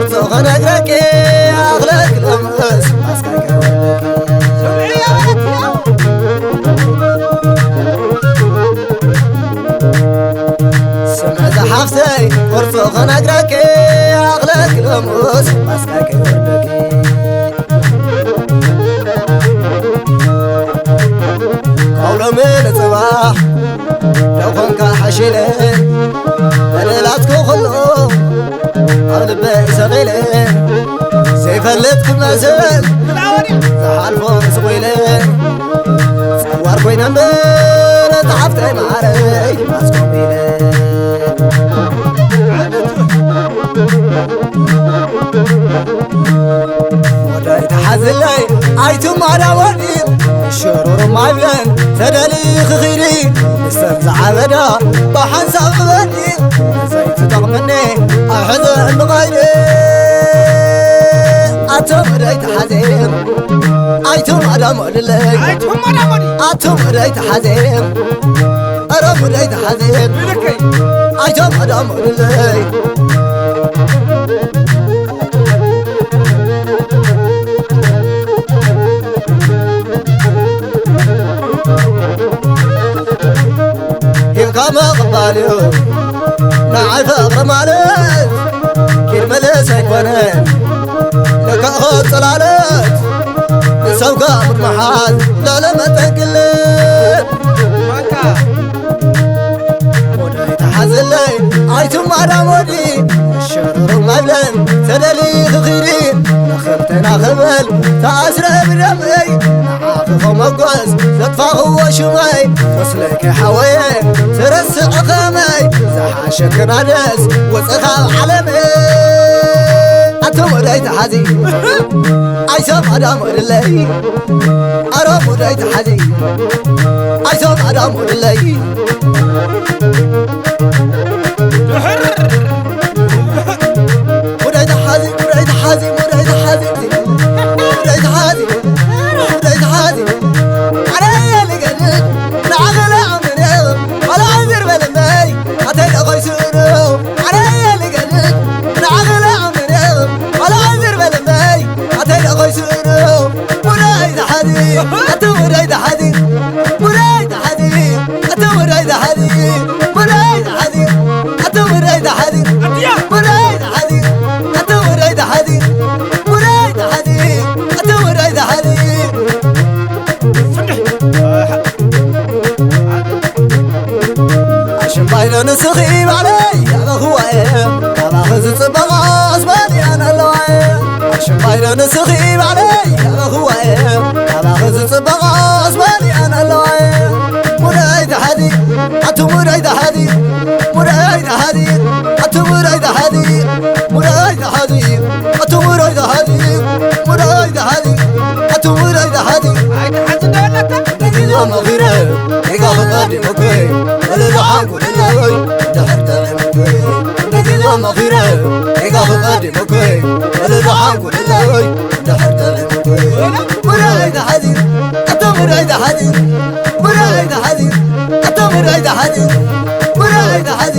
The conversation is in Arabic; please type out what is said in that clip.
ورثو خنقرك أغلق لمس أسكاك سمع زحفتي ورثو خنقرك أغلق لمس أسكاك قولو من صباح لو كنك حشيلين دليلاتكو خلو أغلبي سغيلين سيفلتكم نازل زحالفون سويلين سوار كوين أمبر تعفتي معاري ماسكم بيلين وداي تحزن لي عيتم على ودين الشرور معبلن تدلي خخيري استنزع عبدا بحنساب غني زيت تغمني أحزن بغيري أتم ريت حزين أيتم أرم ولي أتم ريت حزين أرم ريت حزين أيتم أرم ولي كما قباليو نعي فقر مالت كير ملس يكونن لك أخذ صلالت نسوك مطمحات لا لما تنقلت وداي تحزن لي عيتم على مودي الشرور مبلن سدلي خخيرين نخبتنا خبل تأسر برمي نعاقف مقوز تطفغ وشمي تصلك حوين ترسع خامي زحاشك نادس وصخا علمي أتم ريت حزي عيسم أدام ولي أرام ريت حزي عيسم أدام ولي مريد حزي مريد حزي مريد حزي مريد حزي مريد حزي علي اللي قدر العقل عمري ولا عذر بلمي عتيد أغيسونه علي اللي قدر العقل عمري ولا عذر بلمي عتيد أغيسونه مريد حزي أتو مريد حزي مريد حزي أتو مريد حزي مريد حزي أتو مريد حزي مريد حزي أتو مريد حزي مريد حزي أتو مريد حزي عشان بايلو نسخيب علي يا أخويا كما خذ صبغة أصبالي أنا اللوعي عشان بايلو نسخيب علي يا أخويا كما خذ صبغة أصبالي أنا اللوعي مريد حدي أتو مريد حدي مريد حدي أتو مريد حدي مريد حدي أتو مريد حدي مريد حدي أتو مريد حدي مغيرة إيقاف قادي مكوي ولا دعاك ولا لوي دحرت المكوي نجد مغيرة إيقاف قادي مكوي ولا دعاك ولا لوي دحرت المكوي مريد حدي أتو مريد حدي مريد حدي أتو مريد حدي مريد حدي